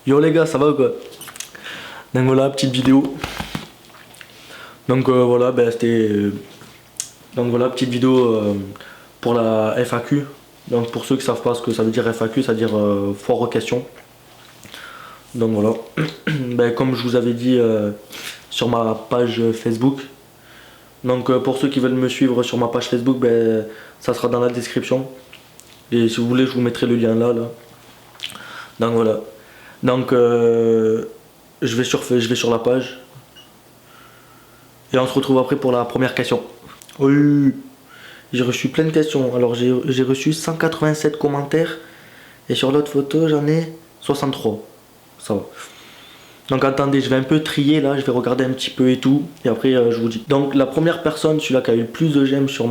Yo les gars, ça va ou quoi? Donc voilà, petite vidéo. Donc voilà, ben, c'était... donc voilà, petite vidéo pour la FAQ. Donc pour ceux qui savent pas ce que ça veut dire FAQ, ça veut dire foire aux questions. Donc voilà. Ben, comme je vous avais dit sur ma page Facebook. Donc pour ceux qui veulent me suivre sur ma page Facebook, ben, ça sera dans la description. Et si vous voulez, je vous mettrai le lien là. Donc voilà. Donc je vais sur la page. Et on se retrouve après pour la première question. Oui, j'ai reçu plein de questions. Alors j'ai reçu 187 commentaires. Et sur l'autre photo, j'en ai 63. Ça va. Donc attendez, je vais un peu trier là, je vais regarder un petit peu et tout. Et après je vous dis. Donc la première personne, celui-là qui a eu le plus de j'aime sur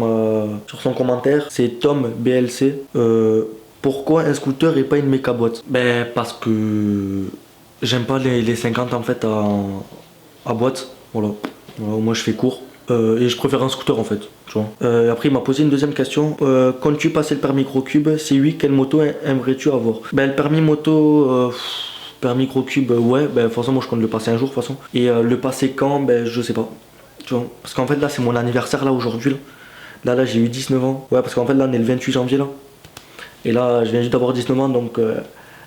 son commentaire, c'est Tom BLC. Pourquoi un scooter et pas une méca boîte? Ben parce que j'aime pas les 50 en fait à boîte. Voilà. Voilà, moi je fais court. Et je préfère un scooter en fait, tu vois. Après il m'a posé une deuxième question. Comptes-tu passer le permis Grocube? Si oui, quelle moto aimerais-tu avoir? Ben le permis moto, permis Grocube, ouais, ben forcément moi je compte le passer un jour de toute façon. Et le passer quand? Ben je sais pas. Tu vois. Parce qu'en fait là c'est mon anniversaire là aujourd'hui. Là j'ai eu 19 ans. Ouais parce qu'en fait là on est le 28 janvier là. Et là je viens juste d'avoir 19 ans donc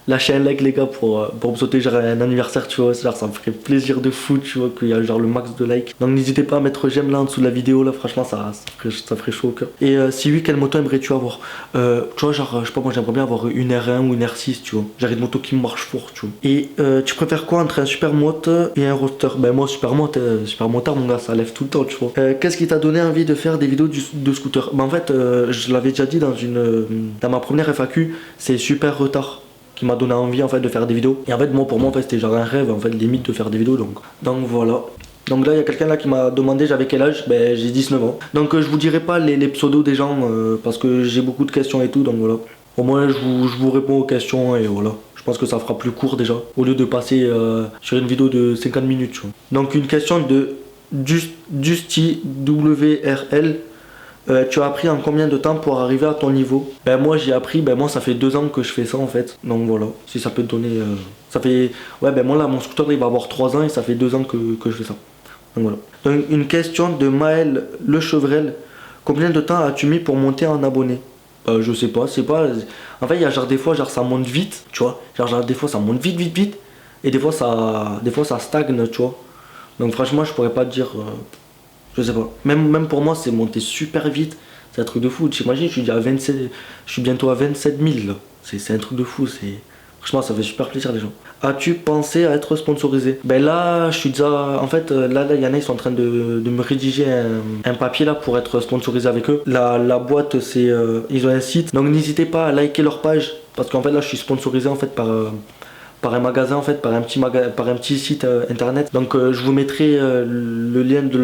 lâchez un like les gars pour me sauter genre un anniversaire, tu vois, genre ça me ferait plaisir de fou, tu vois, qu'il y a genre le max de likes. Donc n'hésitez pas à mettre j'aime là en dessous de la vidéo là, franchement ça ferait chaud au cœur. Et si oui, quelle moto aimerais-tu avoir? Tu vois, genre, je sais pas, moi j'aimerais bien avoir une R1 ou une R6, tu vois. Genre une moto qui marche fort, tu vois. Et tu préfères quoi entre un supermoto et un roadster? Ben moi supermoto, supermotard mon gars, ça lève tout le temps, tu vois. Qu'est-ce qui t'a donné envie de faire des vidéos de scooter? Ben en fait, je l'avais déjà dit dans ma première FAQ, c'est super retard qui m'a donné envie en fait de faire des vidéos. Et en fait moi pour moi en fait, c'était genre un rêve en fait limite de faire des vidéos donc voilà. Donc là il y a quelqu'un là qui m'a demandé j'avais quel âge, ben j'ai 19 ans. Donc je vous dirai pas les pseudos des gens parce que j'ai beaucoup de questions et tout donc voilà. Au moins je vous réponds aux questions et voilà. Je pense que ça fera plus court déjà au lieu de passer sur une vidéo de 50 minutes. Tu vois. Donc une question de Dusty WRL. Tu as appris en combien de temps pour arriver à ton niveau? Ben moi j'ai appris, ben moi ça fait 2 ans que je fais ça en fait. Donc voilà, si ça peut te donner... ça fait... Ouais ben moi là mon scooter il va avoir 3 ans et ça fait 2 ans que je fais ça. Donc voilà. Donc une question de Maël Le Chevrel. Combien de temps as-tu mis pour monter en abonné? Je sais pas, c'est pas... En fait il y a genre des fois genre ça monte vite, tu vois. Genre des fois ça monte vite. Et des fois ça stagne, tu vois. Donc franchement je pourrais pas te dire... Je sais pas. Même pour moi, c'est monté super vite. C'est un truc de fou. T'imagines, je suis bientôt à 27 000 là. C'est un truc de fou. Franchement, ça fait super plaisir les gens. As-tu pensé à être sponsorisé? Ben là, je suis déjà... En fait, là, il y en a, ils sont en train de me rédiger un papier là pour être sponsorisé avec eux. La boîte, c'est... ils ont un site. Donc n'hésitez pas à liker leur page. Parce qu'en fait, là, je suis sponsorisé en fait par un magasin en fait, par un petit site internet. Donc je vous mettrai le lien de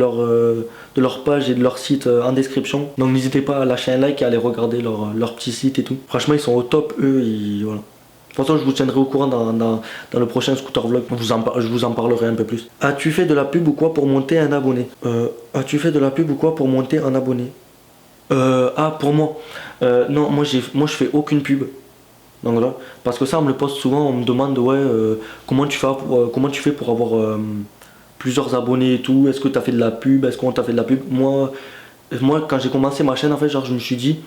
leur page et de leur site en description. Donc n'hésitez pas à lâcher un like et à aller regarder leur petit site et tout. Franchement ils sont au top eux et voilà. De toute façon je vous tiendrai au courant dans le prochain scooter vlog. Je vous en parlerai un peu plus. As-tu fait de la pub ou quoi pour monter un abonné? As-tu fait de la pub ou quoi pour monter un abonné? Pour moi. Non, moi je fais aucune pub. Donc là, parce que ça on me le pose souvent, on me demande ouais comment tu fais pour avoir plusieurs abonnés et tout, est-ce que tu as fait de la pub, est-ce qu'on t'a fait de la pub? Moi quand j'ai commencé ma chaîne en fait, genre je me suis dit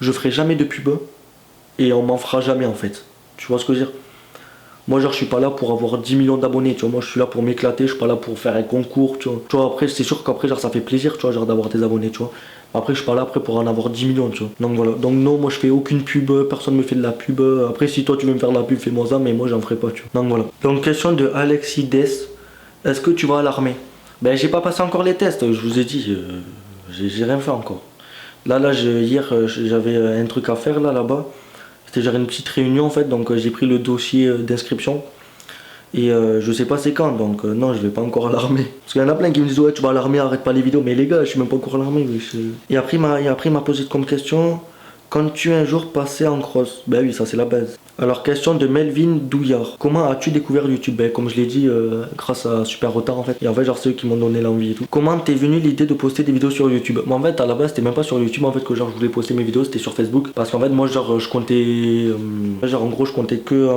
je ferai jamais de pub et on m'en fera jamais en fait. Tu vois ce que je veux dire? Moi genre je suis pas là pour avoir 10 millions d'abonnés, tu vois, moi je suis là pour m'éclater, je suis pas là pour faire un concours, tu vois après c'est sûr qu'après genre ça fait plaisir, tu vois, genre d'avoir des abonnés, tu vois. Après je suis pas là après pour en avoir 10 millions, tu vois. Donc voilà, donc non moi je fais aucune pub, personne me fait de la pub. Après si toi tu veux me faire de la pub, fais-moi ça, mais moi j'en ferai pas, tu vois. Donc voilà. Donc question de Alexis Dess, est-ce que tu vas à l'armée? Ben j'ai pas passé encore les tests, je vous ai dit, j'ai rien fait encore. Hier j'avais un truc à faire là-bas. C'était genre une petite réunion en fait, donc j'ai pris le dossier d'inscription. Et je sais pas c'est quand, donc non je vais pas encore à l'armée. Parce qu'il y en a plein qui me disent ouais tu vas à l'armée, arrête pas les vidéos, mais les gars je suis même pas encore à l'armée. Et après il m'a posé comme question, Quand tu es un jour passé en cross? Ben oui, ça c'est la base. Alors, question de Melvin Douillard. Comment as-tu découvert YouTube? Ben, comme je l'ai dit, grâce à Super Retard en fait. Et en fait, genre, c'est eux qui m'ont donné l'envie et tout. Comment t'es venu l'idée de poster des vidéos sur YouTube? Moi, en fait, à la base, c'était même pas sur YouTube en fait que genre je voulais poster mes vidéos, c'était sur Facebook. Parce qu'en fait, moi, genre, je comptais. Genre, en gros, je comptais que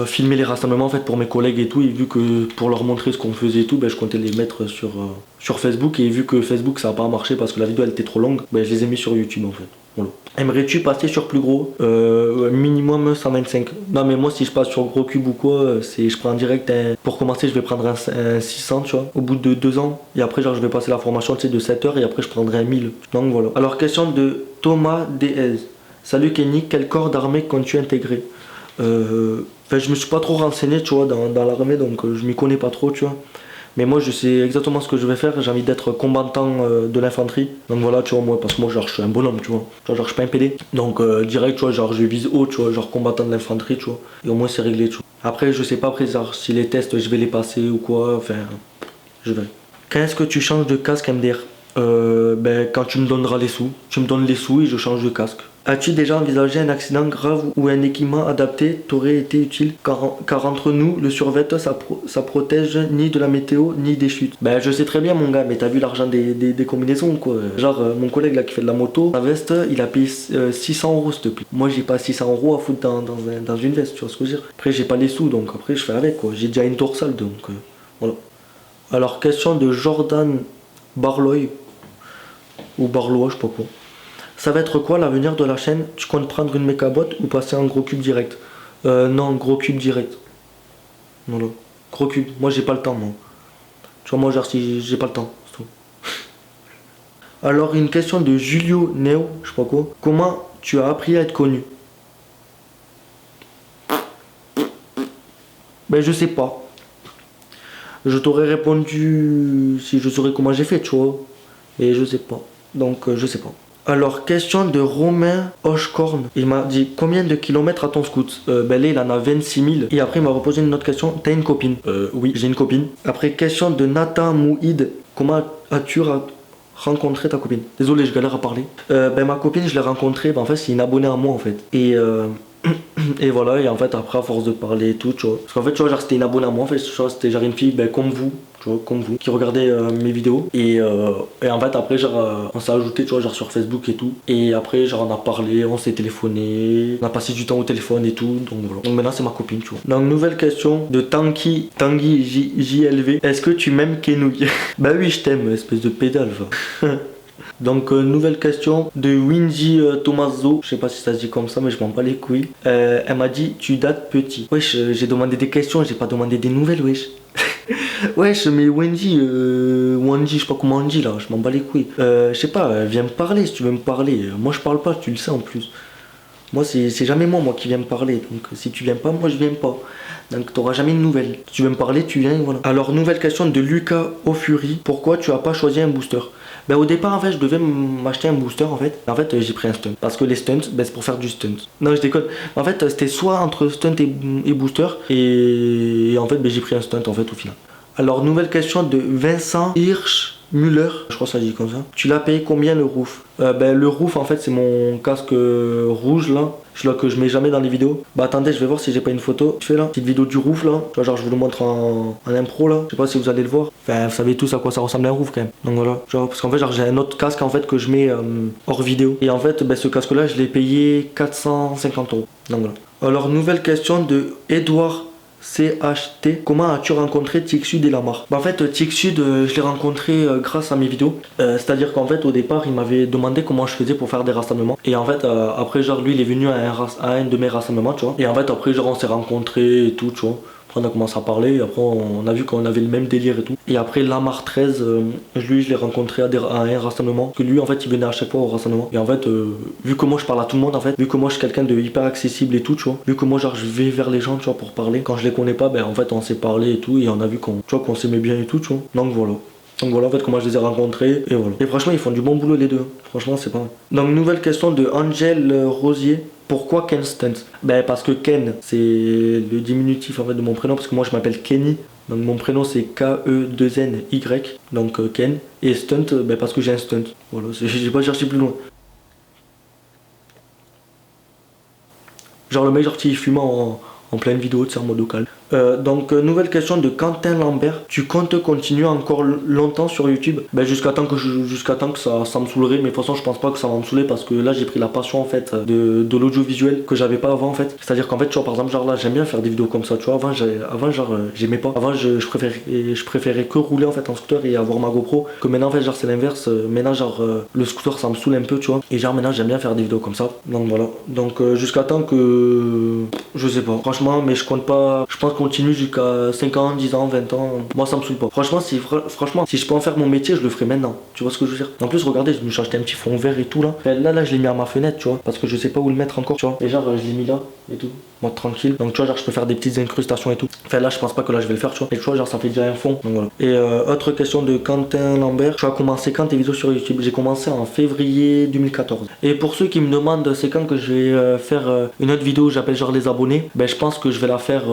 filmer les rassemblements en fait pour mes collègues et tout. Et vu que pour leur montrer ce qu'on faisait et tout, ben, je comptais les mettre sur Facebook. Et vu que Facebook ça a pas marché parce que la vidéo elle était trop longue, ben, je les ai mis sur YouTube en fait. Voilà. Aimerais-tu passer sur plus gros? Minimum 125. Non mais moi si je passe sur gros cube ou quoi, je prends en direct pour commencer je vais prendre un 600 tu vois, au bout de 2 ans. Et après genre je vais passer la formation tu sais, de 7 heures et après je prendrai un 1000. Donc voilà. Alors question de Thomas DS. Salut Kenny, quel corps d'armée comptes-tu intégrer? Je me suis pas trop renseigné tu vois dans l'armée donc je m'y connais pas trop tu vois. Mais moi je sais exactement ce que je vais faire, j'ai envie d'être combattant de l'infanterie. Donc voilà tu vois moi parce que moi genre je suis un bonhomme tu vois. Tu vois genre je suis pas un PD. Donc direct tu vois genre je vise haut tu vois genre combattant de l'infanterie tu vois. Et au moins c'est réglé tu vois. Après je sais pas après genre, si les tests je vais les passer ou quoi, enfin je vais. Quand est-ce que tu changes de casque MDR? Ben quand tu me donneras les sous. Tu me donnes les sous et je change de casque. As-tu déjà envisagé un accident grave où un équipement adapté t'aurait été utile? Car entre nous, le survêt, ça protège ni de la météo ni des chutes. Ben je sais très bien mon gars, mais t'as vu l'argent des combinaisons quoi. Genre mon collègue là qui fait de la moto, sa veste, il a payé 600 € s'il te plaît. Moi j'ai pas 600 € à foutre dans une veste, tu vois ce que je veux dire. Après j'ai pas les sous donc après je fais avec quoi. J'ai déjà une dorsale donc voilà. Alors question de Jordan Barloy ou Barlois, je sais pas quoi. Ça va être quoi l'avenir de la chaîne? Tu comptes prendre une mécabot ou passer en gros cube direct? Non, gros cube direct. Voilà. Gros cube. Moi j'ai pas le temps moi. Tu vois moi genre si j'ai pas le temps. C'est tout. Alors une question de Julio Neo, je sais pas quoi. Comment tu as appris à être connu? Ben je sais pas. Je t'aurais répondu si je saurais comment j'ai fait, tu vois. Mais je sais pas. Donc je sais pas. Alors, question de Romain Hochkorn. Il m'a dit combien de kilomètres à ton scoot? Ben là, il en a 26 000. Et après, il m'a reposé une autre question. T'as une copine? Oui, j'ai une copine. Après, question de Nathan Mouhid. Comment as-tu rencontré ta copine? Désolé, je galère à parler. Ben ma copine, je l'ai rencontrée. Ben, en fait, c'est une abonnée à moi en fait. Et voilà, et en fait, après, à force de parler et tout, tu vois. Parce qu'en fait, tu vois, genre, c'était une abonnée à moi, en fait, tu vois, c'était genre une fille, ben, comme vous, tu vois, comme vous, qui regardait mes vidéos. Et en fait, après, genre, on s'est ajouté, tu vois, genre, sur Facebook et tout. Et après, genre, on a parlé, on s'est téléphoné, on a passé du temps au téléphone et tout, donc voilà. Donc maintenant, c'est ma copine, tu vois. Donc, nouvelle question de Tanguy JLV. Est-ce que tu m'aimes Kenouille? Bah oui, je t'aime, espèce de pédale, va. Donc nouvelle question de Winji Tommaso, je sais pas si ça se dit comme ça mais je m'en bats les couilles. Elle m'a dit tu dates petit. Wesh j'ai demandé des questions, j'ai pas demandé des nouvelles wesh. Wesh mais Wendy, je sais pas comment on dit là, je m'en bats les couilles. Je sais pas, viens me parler si tu veux me parler. Moi je parle pas, tu le sais en plus. Moi c'est jamais moi qui viens me parler, donc si tu viens pas, moi je viens pas. Donc t'auras jamais de nouvelles. Si tu veux me parler, tu viens, voilà. Alors nouvelle question de Lucas Ofuri. Pourquoi tu as pas choisi un booster? Ben au départ en fait je devais m'acheter un booster en fait. En fait j'ai pris un stunt. Parce que les stunts, ben, c'est pour faire du stunt. Non je déconne. En fait c'était soit entre stunt et booster. Et en fait ben, j'ai pris un stunt en fait au final. Alors nouvelle question de Vincent Hirsch Müller, je crois que ça dit comme ça. Tu l'as payé combien le roof? Ben le roof en fait c'est mon casque rouge là. Que je mets jamais dans les vidéos. Bah attendez, je vais voir si j'ai pas une photo. Je fais là, petite vidéo du roof là. Tu vois, genre je vous le montre en impro là. Je sais pas si vous allez le voir. Enfin, vous savez tous à quoi ça ressemble un roof quand même. Donc voilà. Genre, parce qu'en fait, genre j'ai un autre casque en fait que je mets hors vidéo. Et en fait, ben, ce casque là, je l'ai payé 450 €. Donc voilà. Alors, nouvelle question de Edouard CHT. Comment as-tu rencontré Tixud et Lamar? Bah en fait Tixud je l'ai rencontré grâce à mes vidéos. C'est à dire qu'en fait au départ il m'avait demandé comment je faisais pour faire des rassemblements. Et en fait après genre lui il est venu à un de mes rassemblements tu vois. Et en fait après genre on s'est rencontrés et tout tu vois. Après on a commencé à parler et après on a vu qu'on avait le même délire et tout. Et après Lamar 13 lui je l'ai rencontré à un rassemblement. Parce que lui en fait il venait à chaque fois au rassemblement. Et en fait vu que moi je parle à tout le monde en fait. Vu que moi je suis quelqu'un de hyper accessible et tout tu vois. Vu que moi genre je vais vers les gens tu vois pour parler. Quand je les connais pas ben en fait on s'est parlé et tout. Et on a vu qu'on s'aimait bien et tout tu vois. Donc voilà. Donc voilà en fait comment je les ai rencontrés et voilà. Et franchement ils font du bon boulot les deux. Franchement c'est pas mal. Donc nouvelle question de Angel Rosier. Pourquoi Ken Stunt? Ben parce que Ken c'est le diminutif en fait de mon prénom parce que moi je m'appelle Kenny. Donc mon prénom c'est K-E-2-N-Y. Donc Ken. Et Stunt ben parce que j'ai un stunt. Voilà, j'ai pas cherché plus loin. Genre le mec, genre, il fume en pleine vidéo, en mode calme. Donc nouvelle question de Quentin Lambert. Tu comptes continuer encore longtemps sur YouTube? Ben jusqu'à temps que ça me saoulerait, mais de toute façon je pense pas que ça va me saouler parce que là j'ai pris la passion en fait de l'audiovisuel que j'avais pas avant en fait. C'est à dire qu'en fait tu vois par exemple genre là j'aime bien faire des vidéos comme ça, tu vois. Avant genre j'aimais pas. Avant je préférais que rouler en fait en scooter et avoir ma GoPro, que maintenant en fait genre c'est l'inverse. Maintenant genre le scooter ça me saoule un peu, tu vois, et genre maintenant j'aime bien faire des vidéos comme ça. Donc voilà, donc jusqu'à temps que je sais pas franchement, mais je compte pas, je pense continue jusqu'à 5 ans, 10 ans, 20 ans. Moi ça me saoule pas. Franchement si je peux en faire mon métier, je le ferai maintenant. Tu vois ce que je veux dire? En plus regardez, je me suis acheté un petit fond vert et tout là. Là je l'ai mis à ma fenêtre, tu vois, parce que je sais pas où le mettre encore, tu vois. Et genre je l'ai mis là et tout. Moi tranquille. Donc tu vois genre je peux faire des petites incrustations et tout. Enfin là je pense pas que là je vais le faire, tu vois. Et tu vois genre ça fait déjà un fond. Donc voilà. Et autre question de Quentin Lambert. Tu as commencé quand tes vidéos sur YouTube? J'ai commencé en février 2014. Et pour ceux qui me demandent c'est quand que je vais faire une autre vidéo, j'appelle genre les abonnés, ben je pense que je vais la faire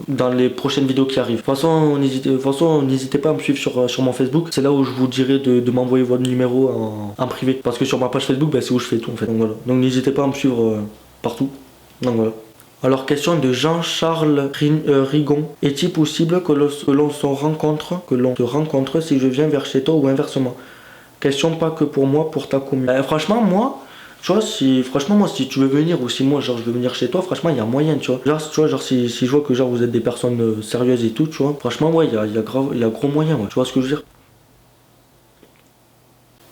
dans les prochaines vidéos qui arrivent. De toute façon n'hésitez pas à me suivre sur mon Facebook. C'est là où je vous dirai de m'envoyer votre numéro en privé. Parce que sur ma page Facebook, ben, c'est où je fais tout en fait. Donc voilà. Donc n'hésitez pas à me suivre partout. Donc voilà. Alors question de Jean-Charles Rigon. Est-il possible que l'on se rencontre si je viens vers chez toi ou inversement? Question pas que pour moi, pour ta commune. Franchement moi, tu vois, si tu veux venir ou si moi genre je veux venir chez toi, franchement il y a moyen, tu vois. Genre, tu vois, genre si je vois que genre vous êtes des personnes sérieuses et tout, tu vois, franchement ouais, il y a gros moyen, ouais. Tu vois ce que je veux dire?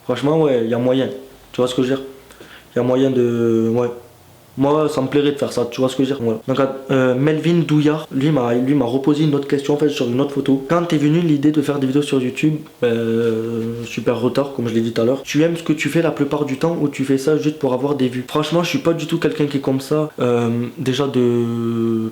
Franchement ouais, il y a moyen. Tu vois ce que je veux dire? Il y a moyen de... Ouais. Moi, ça me plairait de faire ça, tu vois ce que je veux dire? Voilà. Donc, Melvin Douillard, lui m'a reposé une autre question en fait sur une autre photo. Quand t'es venu l'idée de faire des vidéos sur YouTube, super retard, comme je l'ai dit tout à l'heure. Tu aimes ce que tu fais la plupart du temps ou tu fais ça juste pour avoir des vues? Franchement, je suis pas du tout quelqu'un qui est comme ça. Déjà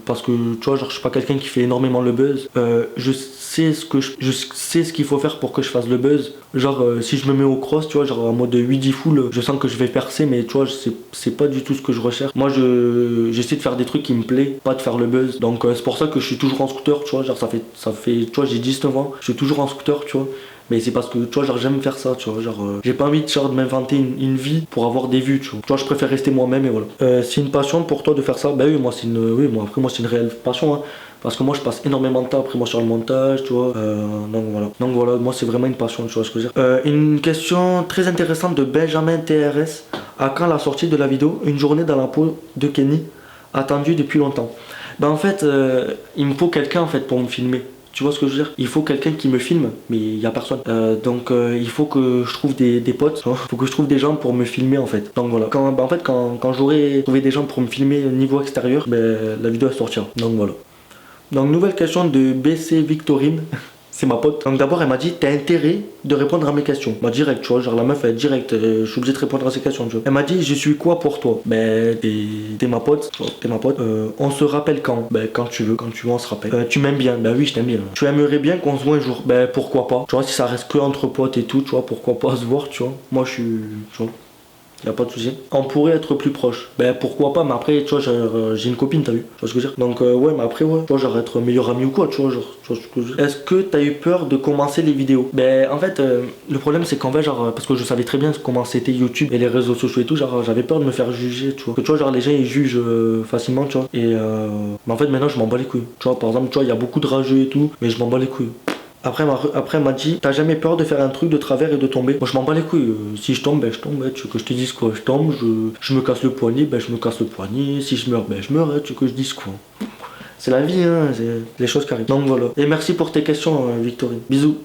parce que tu vois, genre, je suis pas quelqu'un qui fait énormément le buzz. Je sais ce qu'il faut faire pour que je fasse le buzz. Genre, si je me mets au cross, tu vois, genre en mode 8-10 full, je sens que je vais percer, mais tu vois, c'est pas du tout ce que je recherche. Moi j'essaie de faire des trucs qui me plaisent, pas de faire le buzz. Donc c'est pour ça que je suis toujours en scooter, tu vois, genre ça fait tu vois, j'ai 19 ans, je suis toujours en scooter, tu vois. Mais c'est parce que tu vois genre j'aime faire ça, tu vois, genre j'ai pas envie de m'inventer une vie pour avoir des vues, tu vois. Tu vois, je préfère rester moi-même et voilà. C'est une passion pour toi de faire ça? Bah oui, moi c'est une réelle passion, hein. Parce que moi je passe énormément de temps après moi sur le montage, tu vois. Donc voilà, moi c'est vraiment une passion, tu vois ce que je veux dire. Une question très intéressante de Benjamin TRS. À quand la sortie de la vidéo Une journée dans la peau de Kenny, attendue depuis longtemps? Ben en fait, il me faut quelqu'un en fait pour me filmer. Tu vois ce que je veux dire? Il faut quelqu'un qui me filme, mais il n'y a personne. Donc il faut que je trouve des potes. Il faut que je trouve des gens pour me filmer en fait. Donc voilà. Quand j'aurai trouvé des gens pour me filmer au niveau extérieur, ben, la vidéo elle sortira. Donc voilà. Donc nouvelle question de BC Victorine. C'est ma pote. Donc d'abord elle m'a dit t'as intérêt de répondre à mes questions. Moi direct, tu vois, genre la meuf elle est direct, je suis obligé de répondre à ses questions, tu vois. Elle m'a dit je suis quoi pour toi? Ben t'es ma pote, t'es ma pote. On se rappelle quand? Ben quand tu veux on se rappelle. Tu m'aimes bien? Ben oui je t'aime bien. Tu aimerais bien qu'on se voit un jour? Ben pourquoi pas? Tu vois, si ça reste que entre potes et tout, tu vois, pourquoi pas se voir, tu vois. Moi je suis, tu vois. Y a pas de souci. On pourrait être plus proche. Ben pourquoi pas, mais après, tu vois, j'ai une copine, t'as vu? Tu vois ce que je veux dire? Donc ouais, mais après, ouais, tu vois, genre être meilleur ami ou quoi, tu vois, genre, tu vois ce que je veux dire? Est-ce que t'as eu peur de commencer les vidéos? Ben en fait, le problème c'est qu'en fait, genre, parce que je savais très bien comment c'était YouTube et les réseaux sociaux et tout, genre, j'avais peur de me faire juger, tu vois. Que tu vois, genre, les gens ils jugent facilement, tu vois. Et mais en fait, maintenant, je m'en bats les couilles. Tu vois, par exemple, tu vois, il y a beaucoup de rageux et tout, mais je m'en bats les couilles. Après, elle m'a dit, t'as jamais peur de faire un truc de travers et de tomber? Moi je m'en bats les couilles, si je tombe, ben je tombe, hein. Tu veux que je te dise quoi? Je tombe, je me casse le poignet, ben je me casse le poignet, si je meurs, ben je meurs, hein. Tu veux que je dise quoi? C'est la vie, hein, c'est les choses qui arrivent. Donc voilà. Et merci pour tes questions, Victorine. Bisous.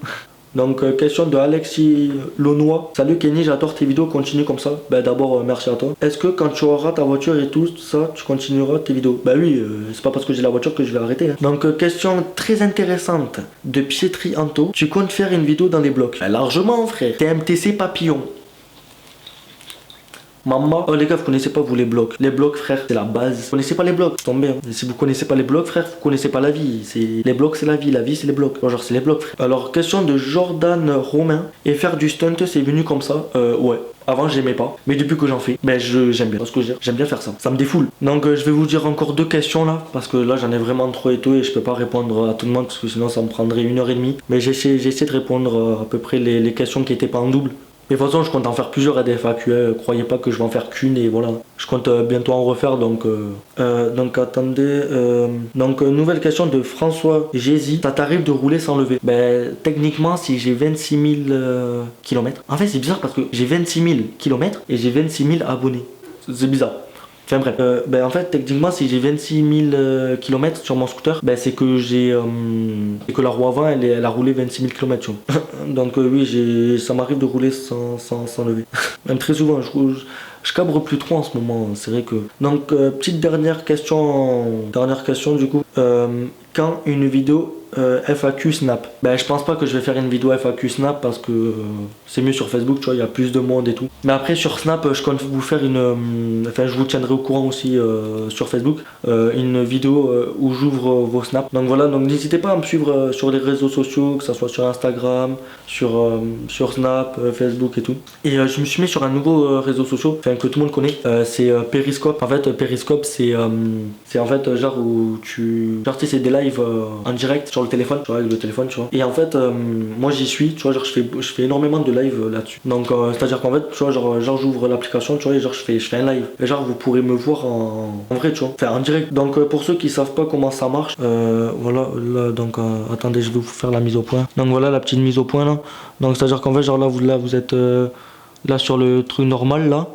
Donc question de Alexis Launois. Salut Kenny, j'adore tes vidéos, continue comme ça. Ben d'abord merci à toi. Est-ce que quand tu auras ta voiture et tout ça, tu continueras tes vidéos? Bah oui, c'est pas parce que j'ai la voiture que je vais arrêter, hein. Donc question très intéressante de Pietri Anto. Tu comptes faire une vidéo dans les blocs? Ben, largement frère. TMTC Papillon. Maman, oh les gars, vous connaissez pas vous les blocs? Les blocs frère, c'est la base. Vous connaissez pas les blocs, tombez, hein. Et si vous connaissez pas les blocs frère, vous connaissez pas la vie. Les blocs c'est la vie c'est les blocs. Genre c'est les blocs frère. Alors question de Jordan Romain. Et faire du stunt c'est venu comme ça? Ouais. Avant j'aimais pas, mais depuis que j'en fais, ben j'aime bien. Parce que j'aime bien faire ça. Ça me défoule. Donc je vais vous dire encore deux questions là, parce que là j'en ai vraiment trop et tout et je peux pas répondre à tout le monde parce que sinon ça me prendrait 1h30. Mais j'essaie de répondre à peu près les questions qui étaient pas en double. Mais de toute façon, je compte en faire plusieurs des FAQ. Croyez pas que je vais en faire qu'une et voilà. Je compte bientôt en refaire. Donc attendez. Nouvelle question de François Gézy. Ça t'arrive de rouler sans lever? Ben, techniquement, si j'ai 26 000 km. En fait, c'est bizarre parce que j'ai 26 000 km et j'ai 26 000 abonnés. C'est bizarre. Enfin bref, ben en fait techniquement si j'ai 26 000 km sur mon scooter, ben c'est que c'est que la roue avant elle a roulé 26 000 km tu vois. Donc oui ça m'arrive de rouler sans lever. Même très souvent, je cabre plus trop en ce moment, c'est vrai que. Donc petite dernière question du coup. Quand une vidéo FAQ Snap? Ben je pense pas que je vais faire une vidéo FAQ Snap parce que c'est mieux sur Facebook, tu vois, il y a plus de monde et tout. Mais après sur Snap, je compte vous faire enfin je vous tiendrai au courant aussi sur Facebook, une vidéo où j'ouvre vos snaps. Donc voilà, donc n'hésitez pas à me suivre sur les réseaux sociaux, que ce soit sur Instagram, sur Snap, Facebook et tout. Et je me suis mis sur un nouveau réseau social, enfin que tout le monde connaît, c'est Periscope. En fait Periscope c'est en fait genre où genre tu sais c'est des lives en direct sur le téléphone, tu vois, avec le téléphone, tu vois. Et en fait moi j'y suis, tu vois, genre je fais énormément de live là-dessus. Donc c'est à dire qu'en fait tu vois genre j'ouvre l'application, tu vois, et genre je fais un live et genre vous pourrez me voir en vrai, tu vois, enfin en direct. Donc pour ceux qui savent pas comment ça marche, voilà là, donc attendez, je vais vous faire la mise au point. Donc voilà la petite mise au point là. Donc c'est à dire qu'en fait genre là vous êtes là sur le truc normal là,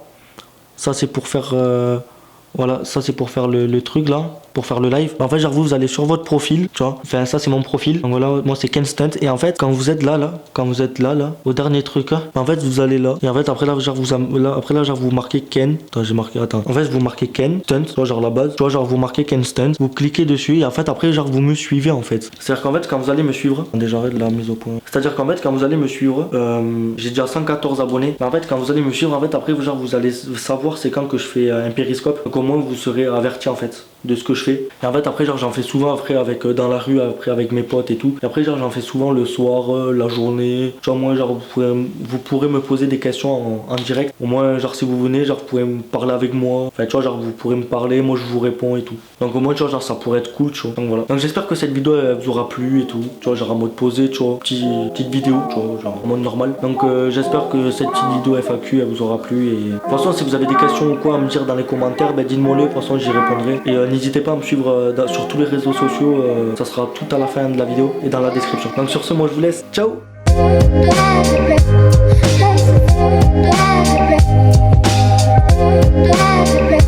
ça c'est pour faire voilà, ça c'est pour faire le truc là, pour faire le live. En fait, genre vous allez sur votre profil, tu vois. Enfin, ça c'est mon profil. Donc voilà, moi c'est Ken Stunt. Et en fait, quand vous êtes là, au dernier truc là, en fait vous allez là. Et en fait après là, genre vous marquez Ken. Attends, j'ai marqué. Attends. En fait, vous marquez Ken Stunt, tu vois, genre la base. Tu vois, genre vous marquez Ken Stunt. Vous cliquez dessus et en fait après genre vous me suivez en fait. C'est-à-dire qu'en fait quand vous allez me suivre, déjà j'arrête la mise au point. C'est-à-dire qu'en fait quand vous allez me suivre, j'ai déjà 114 abonnés. Mais en fait quand vous allez me suivre, en fait après genre vous allez savoir c'est quand que je fais un périscope. Donc au moins vous serez averti en fait de ce que je fais. Et en fait après genre j'en fais souvent après avec dans la rue, après avec mes potes et tout. Et après genre j'en fais souvent le soir, la journée. Genre moi genre vous pourrez me poser des questions en direct. Au moins genre si vous venez genre vous pouvez me parler avec moi. Enfin tu vois genre vous pourrez me parler, moi je vous réponds et tout. Donc au moins tu vois genre ça pourrait être cool, tu vois. Donc voilà. Donc j'espère que cette vidéo elle vous aura plu et tout. Tu vois genre en mode posé, tu vois, petite vidéo, tu vois, genre en mode normal. Donc j'espère que cette petite vidéo FAQ elle vous aura plu. Et de toute façon si vous avez des questions ou quoi à me dire dans les commentaires, ben dites-moi le, de toute façon j'y répondrai. Et n'hésitez pas à me suivre sur tous les réseaux sociaux, ça sera tout à la fin de la vidéo et dans la description. Donc sur ce, moi je vous laisse, ciao. Ciao.